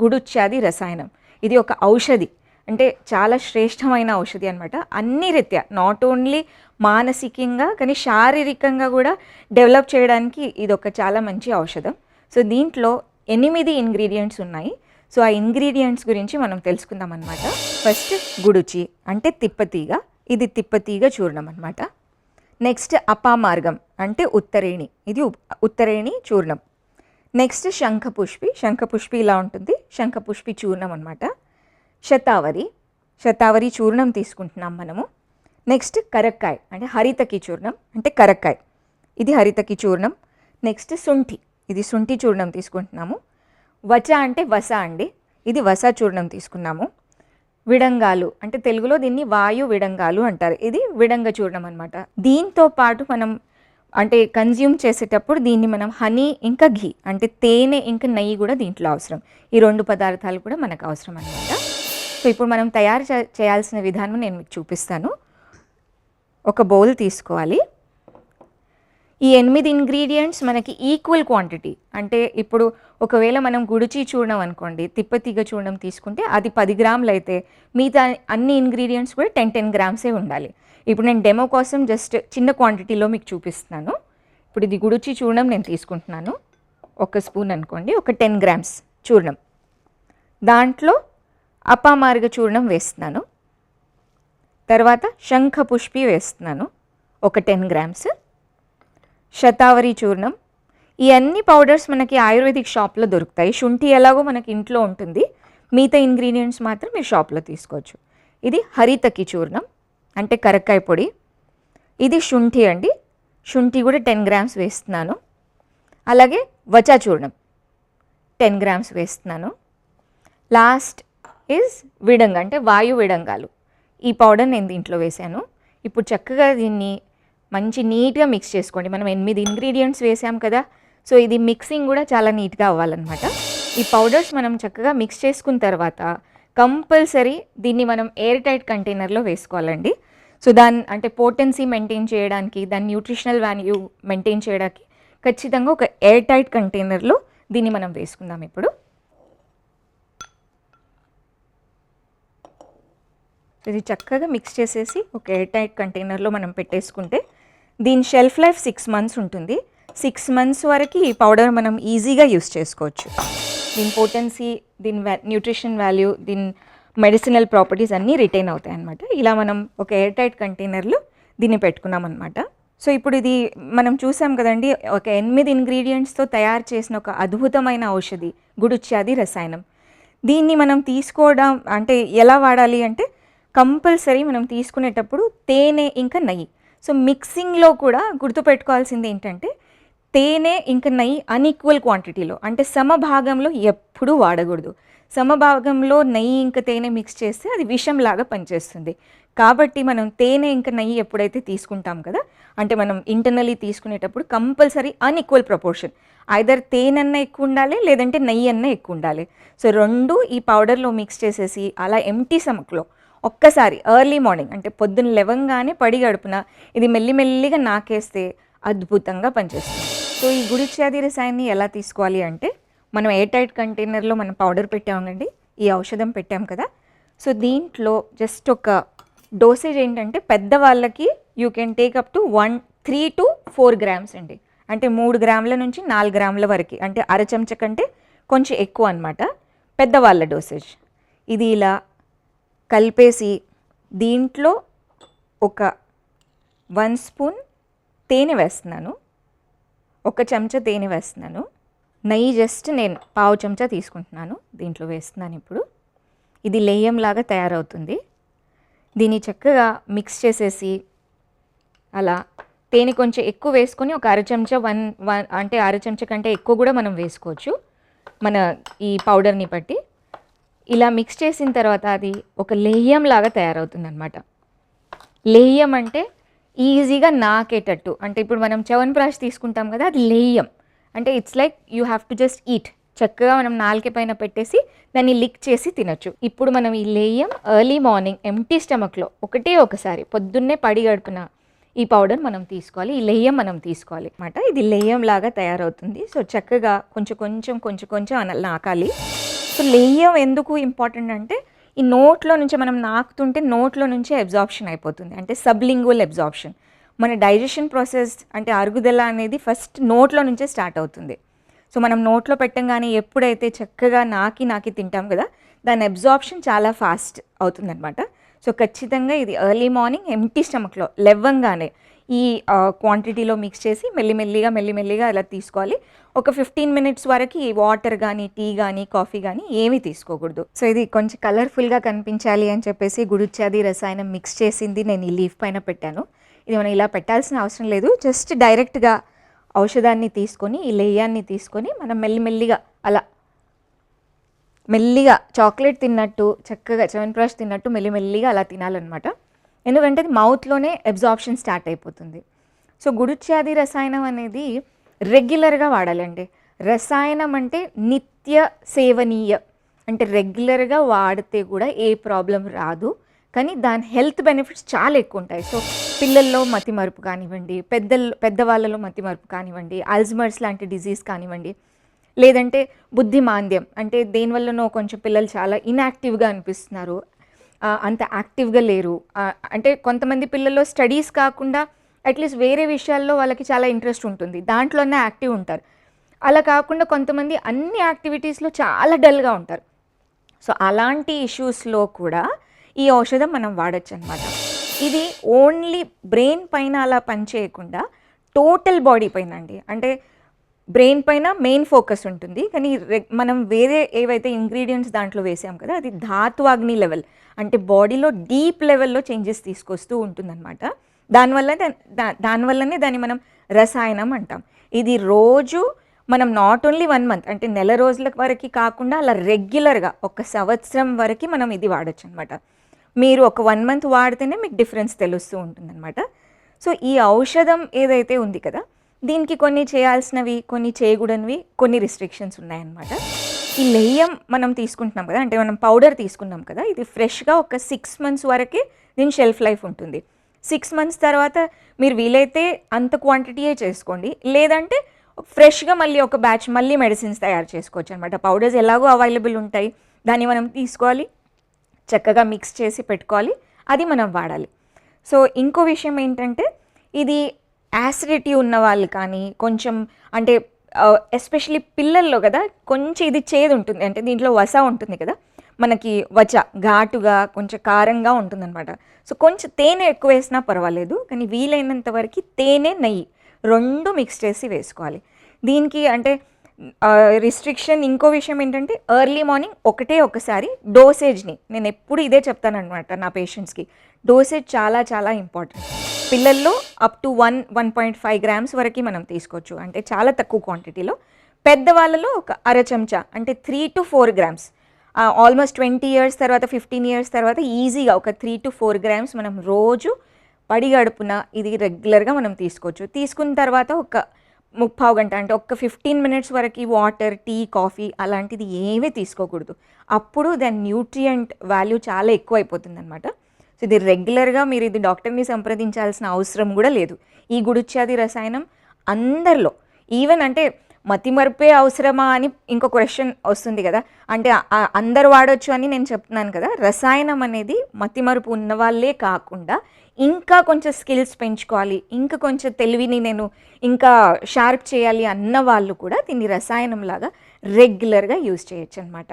గుడుచ్యాది రసాయనం. ఇది ఒక ఔషధి, అంటే చాలా శ్రేష్టమైన ఔషధి అనమాట. అన్ని రీత్యా, నాట్ ఓన్లీ మానసికంగా కానీ శారీరకంగా కూడా డెవలప్ చేయడానికి ఇది ఒక చాలా మంచి ఔషధం. సో దీంట్లో 8 ఇంగ్రీడియంట్స్ ఉన్నాయి. సో ఆ ఇంగ్రీడియంట్స్ గురించి మనం తెలుసుకుందాం అనమాట. ఫస్ట్ గుడుచి అంటే తిప్పతీగ, ఇది తిప్పతీగ చూర్ణం అనమాట. నెక్స్ట్ అపామార్గం అంటే ఉత్తరేణి, ఇది ఉత్తరేణి చూర్ణం. నెక్స్ట్ శంఖపుష్పి, శంఖపుష్పి ఇలా ఉంటుంది, శంఖపుష్పి చూర్ణం అనమాట. శతావరి, శతావరి చూర్ణం తీసుకుంటున్నాం మనము. నెక్స్ట్ కరక్కాయ అంటే హరితకి చూర్ణం, అంటే కరక్కాయ, ఇది హరితకి చూర్ణం. నెక్స్ట్ శుంఠి, ఇది శుంఠి చూర్ణం తీసుకుంటున్నాము. వచ అంటే వస అండి, ఇది వస చూర్ణం తీసుకున్నాము. విడంగాలు అంటే తెలుగులో దీన్ని వాయు విడంగాలు అంటారు, ఇది విడంగ చూర్ణం అనమాట. దీంతో పాటు మనం అంటే కన్జ్యూమ్ చేసేటప్పుడు దీన్ని మనం హనీ ఇంకా ఘీ అంటే తేనె ఇంకా నెయ్యి కూడా దీంట్లో అవసరం. ఈ 2 పదార్థాలు కూడా మనకు అవసరం అనమాట. సో ఇప్పుడు మనం తయారు చేయాల్సిన విధానం నేను మీకు చూపిస్తాను. ఒక బౌల్ తీసుకోవాలి. ఈ 8 ఇంగ్రీడియంట్స్ మనకి ఈక్వల్ క్వాంటిటీ, అంటే ఇప్పుడు ఒకవేళ మనం గుడిచి చూర్ణం అనుకోండి, తిప్పతీగ చూర్ణం తీసుకుంటే అది 10 గ్రాములు అయితే మిగతా అన్ని ఇంగ్రీడియంట్స్ కూడా 10 గ్రామ్సే ఉండాలి. ఇప్పుడు నేను డెమో కోసం జస్ట్ చిన్న క్వాంటిటీలో మీకు చూపిస్తున్నాను. ఇప్పుడు ఇది గుడిచి చూర్ణం నేను తీసుకుంటున్నాను, 1 స్పూన్ అనుకోండి, ఒక 10 గ్రామ్స్ చూర్ణం. దాంట్లో అపామార్గ చూర్ణం వేస్తున్నాను. తర్వాత శంఖపుష్పి వేస్తున్నాను, ఒక 10 గ్రామ్స్. శతావరి చూర్ణం, ఈ అన్ని పౌడర్స్ మనకి ఆయుర్వేదిక్ షాప్లో దొరుకుతాయి. శుంఠి ఎలాగో మనకి ఇంట్లో ఉంటుంది, మిగతా ఇంగ్రీడియంట్స్ మాత్రం మీరు షాప్లో తీసుకోవచ్చు. ఇది హరితకి చూర్ణం అంటే కరక్కాయ పొడి. ఇది శుంఠి అండి, శుంఠి కూడా 10 గ్రామ్స్ వేస్తున్నాను. అలాగే వచా చూర్ణం 10 గ్రామ్స్ వేస్తున్నాను. లాస్ట్ ఈజ్ విడంగ అంటే వాయు విడంగాలు, ఈ పౌడర్ నేను దీంట్లో వేసాను. ఇప్పుడు చక్కగా దీన్ని మంచి నీట్గా మిక్స్ చేసుకోండి. మనం 8 ఇంగ్రీడియంట్స్ వేసాం కదా, సో ఇది మిక్సింగ్ కూడా చాలా నీట్గా అవ్వాలన్నమాట. ఈ పౌడర్స్ మనం చక్కగా మిక్స్ చేసుకున్న తర్వాత కంపల్సరీ దీన్ని మనం ఎయిర్ టైట్ కంటైనర్లో వేసుకోవాలండి. సో దాని అంటే పోటెన్సీ మెయింటైన్ చేయడానికి, దాని న్యూట్రిషనల్ వాల్యూ మెయింటైన్ చేయడానికి ఖచ్చితంగా ఒక ఎయిర్ టైట్ కంటైనర్లో దీన్ని మనం వేసుకుందాం. ఇప్పుడు ఇది చక్కగా మిక్స్ చేసేసి ఒక ఎయిర్ టైట్ కంటైనర్లో మనం పెట్టేసుకుంటే దీని షెల్ఫ్ లైఫ్ 6 మంత్స్ ఉంటుంది. 6 మంత్స్ వరకు ఈ పౌడర్ మనం ఈజీగా యూస్ చేసుకోవచ్చు. దీని పోటెన్సీ, దీని న్యూట్రిషన్ వాల్యూ, దీని మెడిసినల్ ప్రాపర్టీస్ అన్నీ రిటైన్ అవుతాయి అన్నమాట. ఇలా మనం ఒక ఎయిర్ టైట్ కంటైనర్లో దీన్ని పెట్టుకున్నాం అనమాట. సో ఇప్పుడు ఇది మనం చూసాం కదండి, ఒక 8 ఇంగ్రీడియంట్స్తో తయారు చేసిన ఒక అద్భుతమైన ఔషధి గుడుచ్యాది రసాయనం. దీన్ని మనం తీసుకోవడం అంటే ఎలా వాడాలి అంటే కంపల్సరీ మనం తీసుకునేటప్పుడు తేనె ఇంకా నెయ్యి. సో మిక్సింగ్లో కూడా గుర్తుపెట్టుకోవాల్సింది ఏంటంటే తేనె ఇంకా నెయ్యి అన్ఈక్వల్ క్వాంటిటీలో అంటే సమభాగంలో ఎప్పుడూ వాడకూడదు. సమభాగంలో నెయ్యి ఇంకా తేనె మిక్స్ చేస్తే అది విషంలాగా పనిచేస్తుంది. కాబట్టి మనం తేనె ఇంకా నెయ్యి ఎప్పుడైతే తీసుకుంటాం కదా, అంటే మనం ఇంటర్నల్లీ తీసుకునేటప్పుడు కంపల్సరీ అన్ఈక్వల్ ప్రపోర్షన్, ఐదర్ తేనె అన్న ఎక్కువ ఉండాలి లేదంటే నెయ్యి అన్న ఎక్కువ ఉండాలి. సో 2 ఈ పౌడర్లో మిక్స్ చేసేసి అలా ఎంటీ స్టమక్లో ఒక్కసారి ఎర్లీ మార్నింగ్ అంటే పొద్దున్న లేవగానే పడి గడుపున ఇది మెల్లిమెల్లిగా నాకేస్తే అద్భుతంగా పనిచేస్తుంది. సో ఈ గుడుచ్యాది రసాయనాన్ని ఎలా తీసుకోవాలి అంటే మనం ఎయిర్ టైట్ కంటైనర్లో మనం పౌడర్ పెట్టామండి, ఈ ఔషధం పెట్టాం కదా. సో దీంట్లో జస్ట్ ఒక డోసేజ్ ఏంటంటే పెద్దవాళ్ళకి you can take up to 3 to 4 grams అండి, అంటే 3 గ్రాముల నుంచి 4 గ్రాముల వరకు, అంటే అర చెంచా కంటే కొంచెం ఎక్కువ అనమాట పెద్దవాళ్ళ డోసేజ్. ఇది ఇలా కలిపేసి దీంట్లో ఒక 1 స్పూన్ తేనె వేస్తున్నాను, 1 చెంచా తేనె వేస్తున్నాను. నెయ్యి జస్ట్ నేను 1/2 చెంచా తీసుకుంటున్నాను, దీంట్లో వేస్తున్నాను. ఇప్పుడు ఇది లేయంలాగా తయారవుతుంది. దీన్ని చక్కగా మిక్స్ చేసేసి అలా తేనె కొంచెం ఎక్కువ వేసుకొని ఒక అర చెంచా అంటే అర చెంచా కంటే ఎక్కువ కూడా మనం వేసుకోవచ్చు మన ఈ పౌడర్ని బట్టి. ఇలా మిక్స్ చేసిన తర్వాత అది ఒక లేయం లాగా తయారవుతుంది అనమాట. లేయం అంటే ఈజీగా నాకేటట్టు, అంటే ఇప్పుడు మనం చ్యవన్ప్రాష్ తీసుకుంటాం కదా, అది లేయం అంటే it's like you have to just eat. చక్కగా మనం నాలుక పైన పెట్టేసి దాన్ని లిక్ చేసి తినొచ్చు. ఇప్పుడు మనం ఈ లేయం ఎర్లీ మార్నింగ్ ఎంటీ స్టమక్లో ఒకసారి పొద్దున్నే పడి గడుపున ఈ పౌడర్ మనం తీసుకోవాలి, ఈ లేయం మనం తీసుకోవాలి అన్నమాట. ఇది లేయం లాగా తయారవుతుంది. సో చక్కగా కొంచెం కొంచెం నాకాలి. సో లేయం ఎందుకు ఇంపార్టెంట్ అంటే ఈ నోట్లో నుంచి మనం నాకుతుంటే నోట్లో నుంచి అబ్జార్ప్షన్ అయిపోతుంది, అంటే సబ్లింగ్వల్ అబ్జార్ప్షన్. మన డైజెషన్ ప్రాసెస్ అంటే అరుగుదల అనేది ఫస్ట్ నోట్లో నుంచే స్టార్ట్ అవుతుంది. సో మనం నోట్లో పెట్టంగానే ఎప్పుడైతే చక్కగా నాకి తింటాం కదా, దాని అబ్జార్ప్షన్ చాలా ఫాస్ట్ అవుతుందన్నమాట. సో ఖచ్చితంగా ఇది ఎర్లీ మార్నింగ్ ఎంప్టీ స్టమక్లో లేవంగానే ఈ క్వాంటిటీలో మిక్స్ చేసి మెల్లిమెల్లిగా అలా తీసుకోవాలి. ఒక 15 మినిట్స్ వరకు ఈ వాటర్ కానీ, టీ కానీ, కాఫీ కానీ ఏమీ తీసుకోకూడదు. సో ఇది కొంచెం కలర్ఫుల్గా కనిపించాలి అని చెప్పేసి గుడుచాది రసాయనం మిక్స్ చేసింది నేను ఈ లీఫ్ పైన పెట్టాను. ఇది మనం ఇలా పెట్టాల్సిన అవసరం లేదు, జస్ట్ డైరెక్ట్గా ఔషధాన్ని తీసుకొని, ఈ లేయాన్ని తీసుకొని మనం మెల్లిమెల్లిగా అలా మెల్లిగా చాక్లెట్ తిన్నట్టు, చక్కగా చ్యవన్ప్రాష్ తిన్నట్టు మెల్లిమెల్లిగా అలా తినాలన్నమాట. ఎందుకంటే అది మౌత్లోనే అబ్జార్ప్షన్ స్టార్ట్ అయిపోతుంది. సో గుడుచాది రసాయనం అనేది రెగ్యులర్గా వాడాలండి. రసాయనం అంటే నిత్య సేవనీయ, అంటే రెగ్యులర్గా వాడితే కూడా ఏ ప్రాబ్లం రాదు, కానీ దాని హెల్త్ బెనిఫిట్స్ చాలా ఎక్కువ ఉంటాయి. సో పిల్లల్లో మతిమరుపు కానివ్వండి, పెద్దవాళ్ళలో మతిమరుపు కానివ్వండి, అల్జమర్స్ లాంటి డిజీజ్ కానివ్వండి, లేదంటే బుద్ధిమాంద్యం అంటే దేనివల్లనో కొంచెం పిల్లలు చాలా ఇన్యాక్టివ్గా అనిపిస్తున్నారు, అంత యాక్టివ్గా లేరు, అంటే కొంతమంది పిల్లల్లో స్టడీస్ కాకుండా అట్లీస్ట్ వేరే విషయాల్లో వాళ్ళకి చాలా ఇంట్రెస్ట్ ఉంటుంది, దాంట్లోనే యాక్టివ్ ఉంటారు. అలా కాకుండా కొంతమంది అన్ని యాక్టివిటీస్లో చాలా డల్గా ఉంటారు. సో అలాంటి ఇష్యూస్లో కూడా ఈ ఔషధం మనం వాడచ్చు అనమాట. ఇది ఓన్లీ బ్రెయిన్ పైన అలా పనిచేయకుండా టోటల్ బాడీ పైన అండి, అంటే బ్రెయిన్ పైన మెయిన్ ఫోకస్ ఉంటుంది, కానీ మనం వేరే ఏవైతే ఇంగ్రీడియంట్స్ దాంట్లో వేసాం కదా, అది ధాత్వాగ్ని లెవెల్, అంటే బాడీలో డీప్ లెవెల్లో చేంజెస్ తీసుకొస్తూ ఉంటుందన్నమాట. దానివల్లనే దాన్ని మనం రసాయనం అంటాం. ఇది రోజు మనం నాట్ ఓన్లీ 1 మంత్ అంటే నెల రోజుల వరకు కాకుండా అలా రెగ్యులర్గా 1 సంవత్సరం వరకు మనం ఇది వాడచ్చు అనమాట. మీరు ఒక 1 మంత్ వాడితేనే మీకు డిఫరెన్స్ తెలుస్తూ ఉంటుందన్నమాట. సో ఈ ఔషధం ఏదైతే ఉంది కదా, దీనికి కొన్ని చేయాల్సినవి, కొన్ని చేయకూడనివి, కొన్ని రిస్ట్రిక్షన్స్ ఉన్నాయన్నమాట. ఈ లేయం మనం తీసుకుంటున్నాం కదా, అంటే మనం పౌడర్ తీసుకున్నాం కదా, ఇది ఫ్రెష్గా ఒక 6 మంత్స్ వరకే దీని షెల్ఫ్ లైఫ్ ఉంటుంది. 6 మంత్స్ తర్వాత మీరు వీలైతే అంత క్వాంటిటీయే చేసుకోండి, లేదంటే ఫ్రెష్గా మళ్ళీ ఒక బ్యాచ్ మళ్ళీ మెడిసిన్స్ తయారు చేసుకోవచ్చు అనమాట. పౌడర్స్ ఎలాగో అవైలబుల్ ఉంటాయి, దాన్ని మనం తీసుకోవాలి, చక్కగా మిక్స్ చేసి పెట్టుకోవాలి, అది మనం వాడాలి. సో ఇంకో విషయం ఏంటంటే, ఇది యాసిడిటీ ఉన్న వాళ్ళు కానీ కొంచెం అంటే ఎస్పెషలీ పిల్లల్లో కదా కొంచెం ఇది చేదు ఉంటుంది, అంటే దీంట్లో వస ఉంటుంది కదా, మనకి ఘాటుగా కొంచెం కారంగా ఉంటుందన్నమాట. సో కొంచెం తేనె ఎక్కువ వేసినా పర్వాలేదు, కానీ వీలైనంత వరకు తేనె, నెయ్యి 2 మిక్స్ చేసి వేసుకోవాలి. దీనికి అంటే రిస్ట్రిక్షన్ ఇంకో విషయం ఏంటంటే, ఎర్లీ మార్నింగ్ ఒకసారి డోసేజ్ని, నేను ఎప్పుడు ఇదే చెప్తానమాట నా పేషెంట్స్కి, డోసేజ్ చాలా చాలా ఇంపార్టెంట్. పిల్లల్లో అప్ టు 1.5 గ్రామ్స్ వరకు మనం తీసుకోవచ్చు, అంటే చాలా తక్కువ క్వాంటిటీలో. పెద్దవాళ్ళలో ఒక అర చెంచా అంటే 3 to 4 గ్రామ్స్, ఆల్మోస్ట్ 20 ఇయర్స్ తర్వాత 15 ఇయర్స్ తర్వాత ఈజీగా ఒక 3 to 4 గ్రామ్స్ మనం రోజు పడిగడుపున ఇది రెగ్యులర్గా మనం తీసుకోవచ్చు. తీసుకున్న తర్వాత ఒక 30 గంట అంటే ఒక 15 మినిట్స్ వరకు వాటర్, టీ, కాఫీ అలాంటిది ఏమీ తీసుకోకూడదు. అప్పుడు దాని న్యూట్రియంట్ వాల్యూ చాలా ఎక్కువ అయిపోతుంది అనమాట. సో ఇది రెగ్యులర్గా మీరు ఇది డాక్టర్ని సంప్రదించాల్సిన అవసరం కూడా లేదు. ఈ గుడుచాది రసాయనం అందరిలో, ఈవెన్ అంటే మతిమరుపే అవసరమా అని ఇంకో క్వశ్చన్ వస్తుంది కదా, అంటే అందరు వాడొచ్చు అని నేను చెప్తున్నాను కదా. రసాయనం అనేది మతిమరుపు ఉన్న వాళ్ళే కాకుండా ఇంకా కొంచెం స్కిల్స్ పెంచుకోవాలి, ఇంకా కొంచెం తెలివిని నేను ఇంకా షార్ప్ చేయాలి అన్న వాళ్ళు కూడా దీన్ని రసాయనం లాగా రెగ్యులర్గా యూజ్ చేయొచ్చు అనమాట.